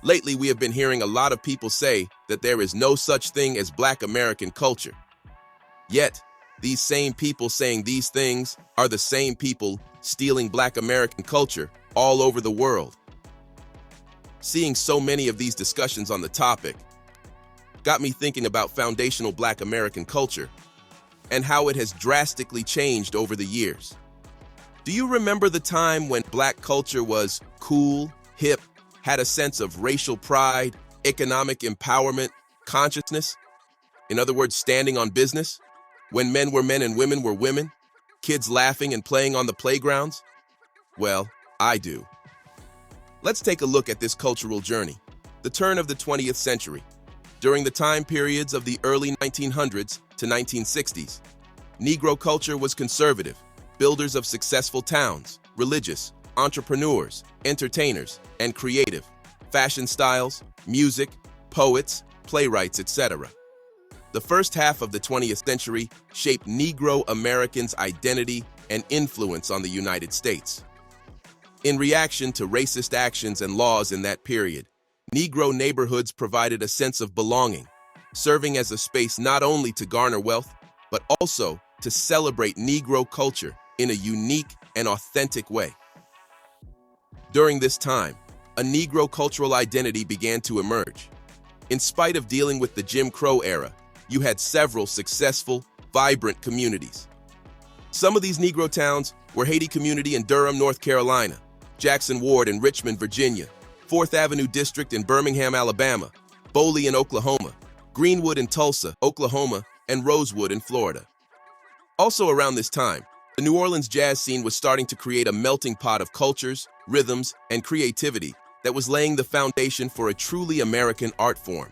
Lately, we have been hearing a lot of people say that there is no such thing as Black American culture. Yet, these same people saying these things are the same people stealing Black American culture all over the world. Seeing so many of these discussions on the topic got me thinking about foundational Black American culture and how it has drastically changed over the years. Do you remember the time when Black culture was cool, hip, had a sense of racial pride, economic empowerment, consciousness? In other words, standing on business? When men were men and women were women? Kids laughing and playing on the playgrounds? Well, I do. Let's take a look at this cultural journey. The turn of the 20th century. During the time periods of the early 1900s to 1960s, Negro culture was conservative, builders of successful towns, religious, entrepreneurs, entertainers, and creative, fashion styles, music, poets, playwrights, etc. The first half of the 20th century shaped Negro Americans' identity and influence on the United States. In reaction to racist actions and laws in that period, Negro neighborhoods provided a sense of belonging, serving as a space not only to garner wealth, but also to celebrate Negro culture in a unique and authentic way. During this time, a Negro cultural identity began to emerge. In spite of dealing with the Jim Crow era, you had several successful, vibrant communities. Some of these Negro towns were Haiti Community in Durham, North Carolina, Jackson Ward in Richmond, Virginia, 4th Avenue District in Birmingham, Alabama, Boley in Oklahoma, Greenwood in Tulsa, Oklahoma, and Rosewood in Florida. Also around this time, the New Orleans jazz scene was starting to create a melting pot of cultures, rhythms, and creativity that was laying the foundation for a truly American art form.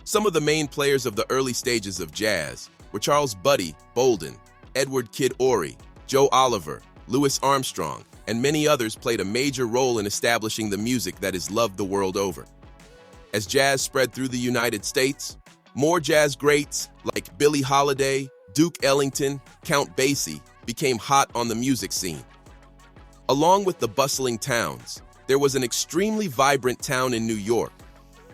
Some of the main players of the early stages of jazz were Charles Buddy Bolden, Edward Kid Ory, Joe Oliver, Louis Armstrong, and many others played a major role in establishing the music that is loved the world over. As jazz spread through the United States, more jazz greats like Billie Holiday, Duke Ellington, Count Basie became hot on the music scene. Along with the bustling towns, there was an extremely vibrant town in New York.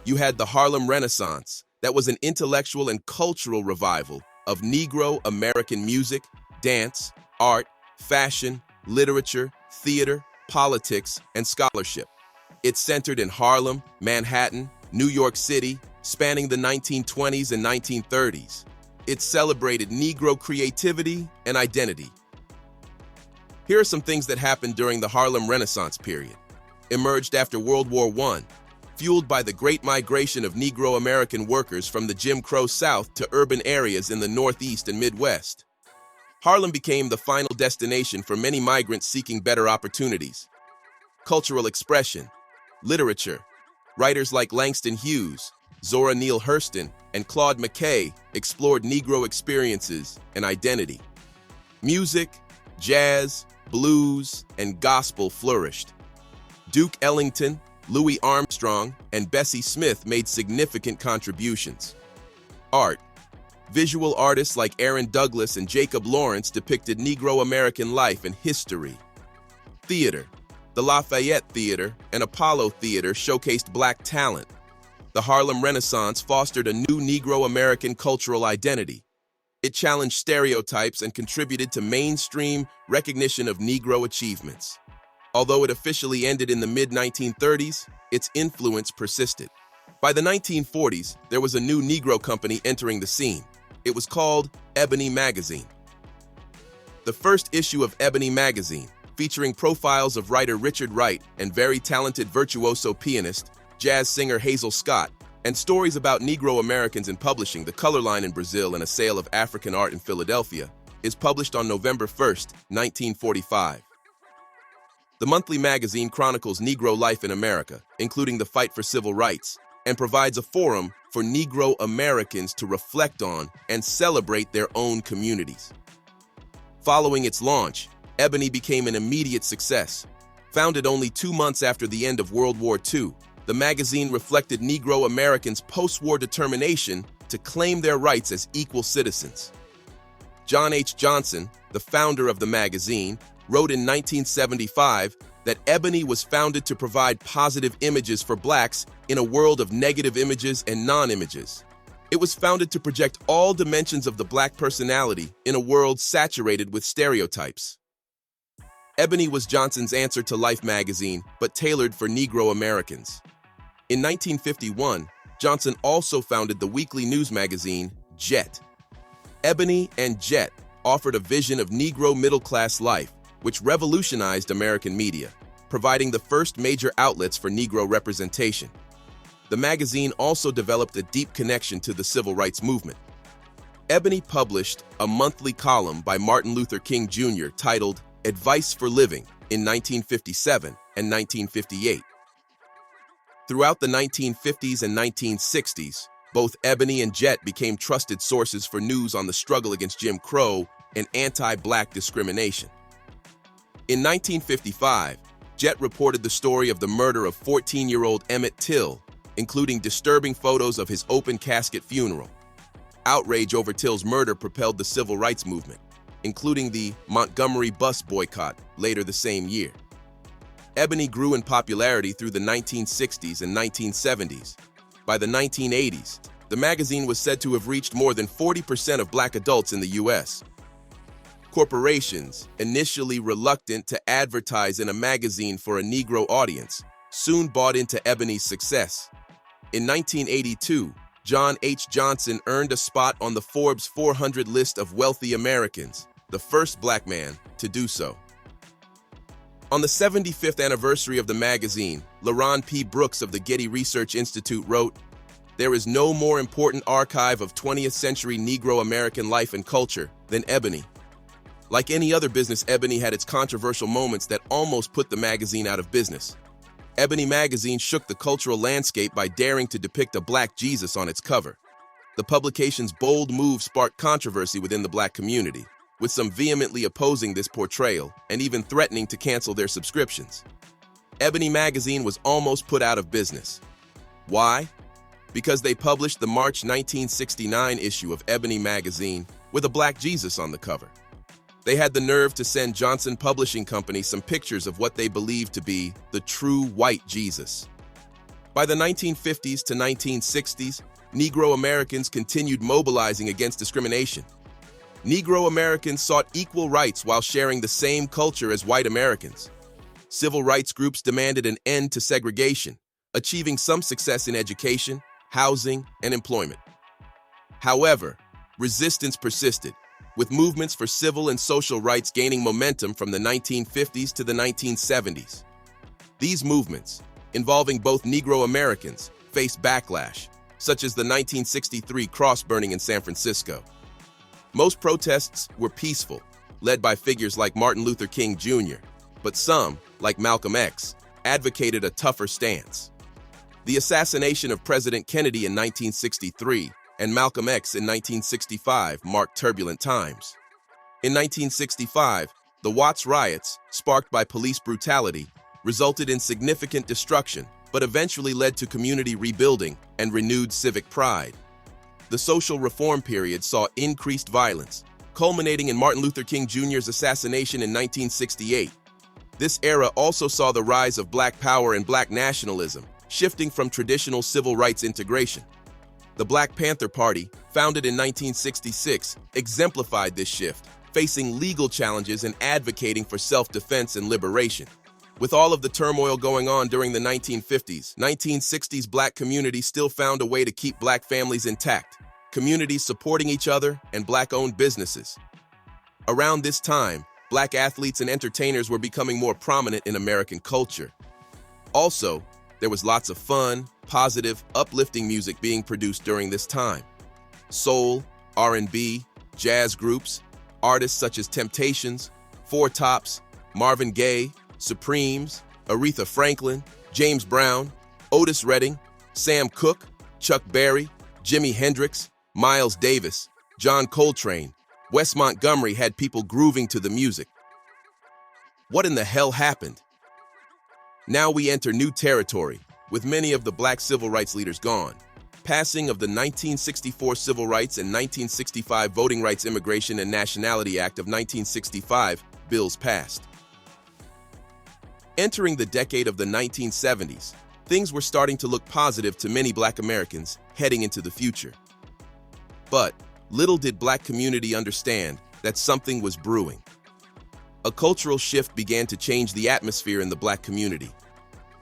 You had the Harlem Renaissance, that was an intellectual and cultural revival of Negro American music, dance, art, fashion, literature, theater, politics, and scholarship. It centered in Harlem, Manhattan, New York City, spanning the 1920s and 1930s. It celebrated Negro creativity and identity. Here are some things that happened during the Harlem Renaissance period. Emerged after World War I, fueled by the great migration of Negro American workers from the Jim Crow South to urban areas in the Northeast and Midwest. Harlem became the final destination for many migrants seeking better opportunities. Cultural expression, literature. Writers like Langston Hughes, Zora Neale Hurston, and Claude McKay explored Negro experiences and identity. Music, jazz, blues, and gospel flourished. Duke Ellington, Louis Armstrong, and Bessie Smith made significant contributions. Art. Visual artists like Aaron Douglas and Jacob Lawrence depicted Negro American life and history. Theater. The Lafayette Theater and Apollo Theater showcased Black talent. The Harlem Renaissance fostered a new Negro American cultural identity. It challenged stereotypes and contributed to mainstream recognition of Negro achievements. Although it officially ended in the mid-1930s, its influence persisted. By the 1940s, there was a new Negro company entering the scene. It was called Ebony magazine. The first issue of Ebony magazine, featuring profiles of writer Richard Wright and very talented virtuoso pianist, jazz singer Hazel Scott, and stories about Negro Americans in publishing, The Color Line in Brazil and a Sale of African Art in Philadelphia, is published on November 1, 1945. The monthly magazine chronicles Negro life in America, including the fight for civil rights, and provides a forum for Negro Americans to reflect on and celebrate their own communities. Following its launch, Ebony became an immediate success. Founded only 2 months after the end of World War II, the magazine reflected Negro Americans' post-war determination to claim their rights as equal citizens. John H. Johnson, the founder of the magazine, wrote in 1975 that Ebony was founded to provide positive images for blacks in a world of negative images and non-images. It was founded to project all dimensions of the black personality in a world saturated with stereotypes. Ebony was Johnson's answer to Life magazine, but tailored for Negro Americans. In 1951, Johnson also founded the weekly news magazine, Jet. Ebony and Jet offered a vision of Negro middle-class life, which revolutionized American media, providing the first major outlets for Negro representation. The magazine also developed a deep connection to the civil rights movement. Ebony published a monthly column by Martin Luther King Jr. titled Advice for Living in 1957 and 1958. Throughout the 1950s and 1960s, both Ebony and Jet became trusted sources for news on the struggle against Jim Crow and anti-black discrimination. In 1955, Jet reported the story of the murder of 14-year-old Emmett Till, including disturbing photos of his open casket funeral. Outrage over Till's murder propelled the civil rights movement, including the Montgomery bus boycott later the same year. Ebony grew in popularity through the 1960s and 1970s. By the 1980s, the magazine was said to have reached more than 40% of black adults in the U.S. Corporations, initially reluctant to advertise in a magazine for a Negro audience, soon bought into Ebony's success. In 1982, John H. Johnson earned a spot on the Forbes 400 list of wealthy Americans, the first black man to do so. On the 75th anniversary of the magazine, LaRon P. Brooks of the Getty Research Institute wrote, "There is no more important archive of 20th century Negro American life and culture than Ebony." Like any other business, Ebony had its controversial moments that almost put the magazine out of business. Ebony magazine shook the cultural landscape by daring to depict a black Jesus on its cover. The publication's bold move sparked controversy within the black community, with some vehemently opposing this portrayal and even threatening to cancel their subscriptions. Ebony magazine was almost put out of business. Why? Because they published the March 1969 issue of Ebony magazine with a black Jesus on the cover. They had the nerve to send Johnson Publishing Company some pictures of what they believed to be the true white Jesus. By the 1950s to 1960s, Negro Americans continued mobilizing against discrimination. Negro Americans sought equal rights while sharing the same culture as white Americans. Civil rights groups demanded an end to segregation, achieving some success in education, housing, and employment. However, resistance persisted, with movements for civil and social rights gaining momentum from the 1950s to the 1970s. These movements, involving both Negro Americans, faced backlash, such as the 1963 cross-burning in San Francisco. Most protests were peaceful, led by figures like Martin Luther King Jr., but some, like Malcolm X, advocated a tougher stance. The assassination of President Kennedy in 1963 and Malcolm X in 1965 marked turbulent times. In 1965, the Watts riots, sparked by police brutality, resulted in significant destruction, but eventually led to community rebuilding and renewed civic pride. The social reform period saw increased violence, culminating in Martin Luther King Jr.'s assassination in 1968. This era also saw the rise of Black power and Black nationalism, shifting from traditional civil rights integration. The Black Panther Party, founded in 1966, exemplified this shift, facing legal challenges and advocating for self-defense and liberation. With all of the turmoil going on during the 1950s, 1960s Black communities still found a way to keep Black families intact, communities supporting each other, and Black-owned businesses. Around this time, Black athletes and entertainers were becoming more prominent in American culture. Also, there was lots of fun, positive, uplifting music being produced during this time. Soul, R&B, jazz groups, artists such as Temptations, Four Tops, Marvin Gaye, Supremes, Aretha Franklin, James Brown, Otis Redding, Sam Cooke, Chuck Berry, Jimi Hendrix, Miles Davis, John Coltrane, Wes Montgomery had people grooving to the music. What in the hell happened? Now we enter new territory, with many of the Black civil rights leaders gone. Passing of the 1964 Civil Rights and 1965 Voting Rights Immigration and Nationality Act of 1965 bills passed. Entering the decade of the 1970s, things were starting to look positive to many Black Americans heading into the future. But little did Black community understand that something was brewing. A cultural shift began to change the atmosphere in the Black community.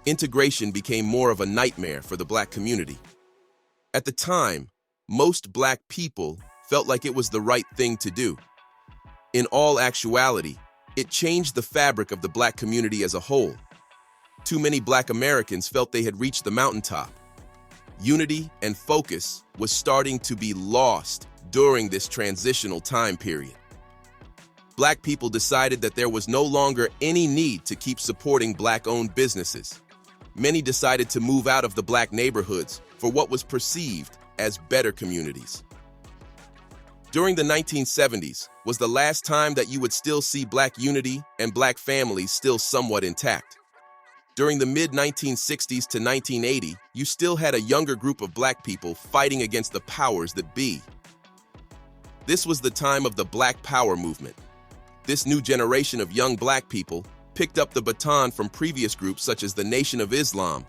Integration became more of a nightmare for the Black community. At the time, most Black people felt like it was the right thing to do. In all actuality, it changed the fabric of the Black community as a whole. Too many Black Americans felt they had reached the mountaintop. Unity and focus was starting to be lost during this transitional time period. Black people decided that there was no longer any need to keep supporting Black-owned businesses. Many decided to move out of the Black neighborhoods for what was perceived as better communities. During the 1970s was the last time that you would still see Black unity and Black families still somewhat intact. During the mid-1960s to 1980, you still had a younger group of Black people fighting against the powers that be. This was the time of the Black Power movement. This new generation of young Black people picked up the baton from previous groups such as the Nation of Islam,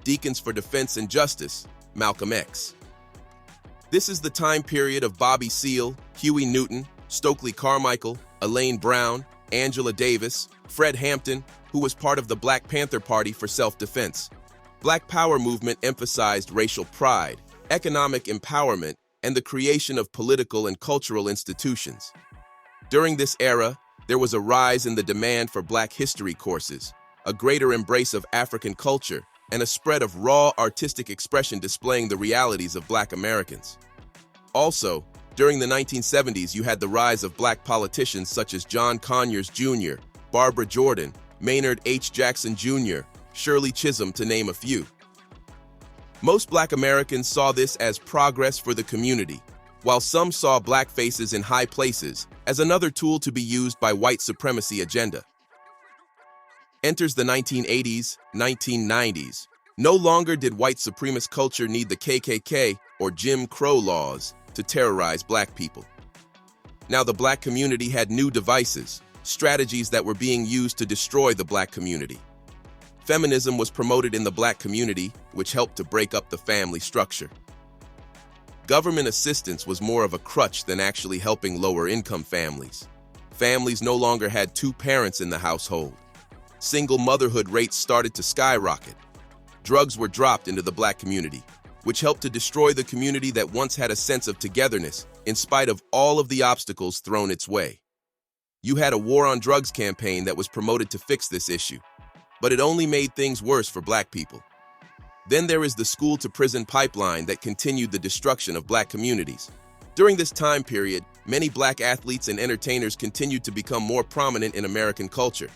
Deacons for Defense and Justice, Malcolm X. This is the time period of Bobby Seale, Huey Newton, Stokely Carmichael, Elaine Brown, Angela Davis, Fred Hampton, who was part of the Black Panther Party for self-defense. Black Power movement emphasized racial pride, economic empowerment, and the creation of political and cultural institutions. During this era, there was a rise in the demand for Black history courses, a greater embrace of African culture, and a spread of raw artistic expression displaying the realities of Black Americans. Also, during the 1970s, you had the rise of Black politicians such as John Conyers Jr., Barbara Jordan, Maynard H. Jackson Jr., Shirley Chisholm, to name a few. Most Black Americans saw this as progress for the community, while some saw Black faces in high places as another tool to be used by white supremacy agenda. Enters the 1980s, 1990s. No longer did white supremacist culture need the KKK or Jim Crow laws to terrorize Black people. Now the Black community had new devices, strategies that were being used to destroy the Black community. Feminism was promoted in the Black community, which helped to break up the family structure. Government assistance was more of a crutch than actually helping lower-income families. Families no longer had two parents in the household. Single motherhood rates started to skyrocket. Drugs were dropped into the Black community, which helped to destroy the community that once had a sense of togetherness in spite of all of the obstacles thrown its way. You had a war on drugs campaign that was promoted to fix this issue, but it only made things worse for Black people. Then there is the school-to-prison pipeline that continued the destruction of Black communities. During this time period, many Black athletes and entertainers continued to become more prominent in American culture.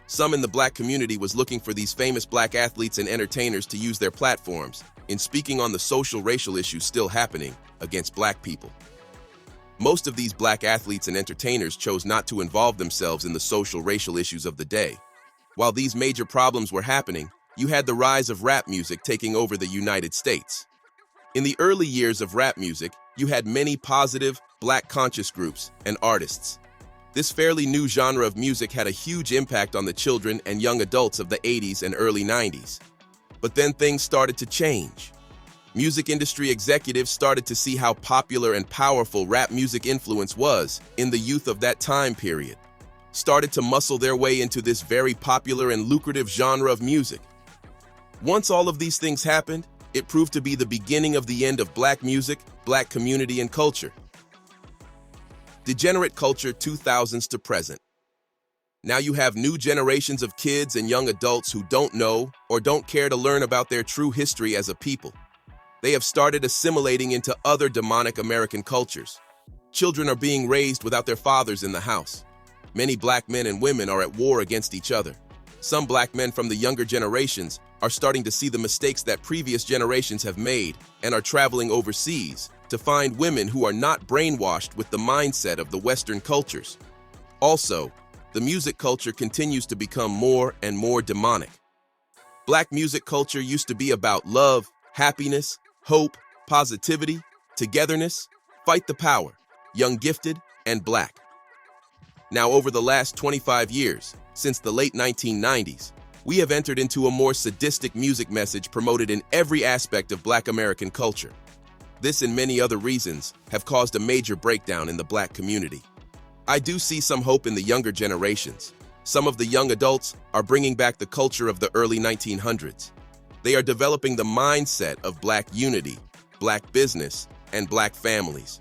Some in the Black community was looking for these famous Black athletes and entertainers to use their platforms in speaking on the social racial issues still happening against Black people. Most of these Black athletes and entertainers chose not to involve themselves in the social racial issues of the day. While these major problems were happening, you had the rise of rap music taking over the United States. In the early years of rap music, you had many positive, Black conscious groups and artists. This fairly new genre of music had a huge impact on the children and young adults of the 80s and early 90s. But then things started to change. Music industry executives started to see how popular and powerful rap music influence was in the youth of that time period, started to muscle their way into this very popular and lucrative genre of music. Once all of these things happened, it proved to be the beginning of the end of Black music, Black community, and culture. Degenerate culture 2000s to present. Now you have new generations of kids and young adults who don't know or don't care to learn about their true history as a people. They have started assimilating into other demonic American cultures. Children are being raised without their fathers in the house. Many Black men and women are at war against each other. Some Black men from the younger generations are starting to see the mistakes that previous generations have made and are traveling overseas to find women who are not brainwashed with the mindset of the Western cultures. Also, the music culture continues to become more and more demonic. Black music culture used to be about love, happiness, hope, positivity, togetherness, fight the power, young gifted, and Black. Now, over the last 25 years, since the late 1990s, we have entered into a more sadistic music message promoted in every aspect of Black American culture. This and many other reasons have caused a major breakdown in the Black community. I do see some hope in the younger generations. Some of the young adults are bringing back the culture of the early 1900s. They are developing the mindset of Black unity, Black business, and Black families.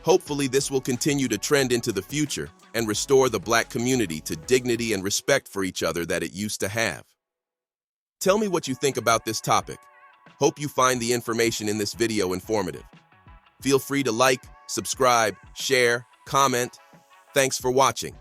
Hopefully, this will continue to trend into the future and restore the Black community to dignity and respect for each other that it used to have. Tell me what you think about this topic. Hope you find the information in this video informative. Feel free to like, subscribe, share, comment. Thanks for watching.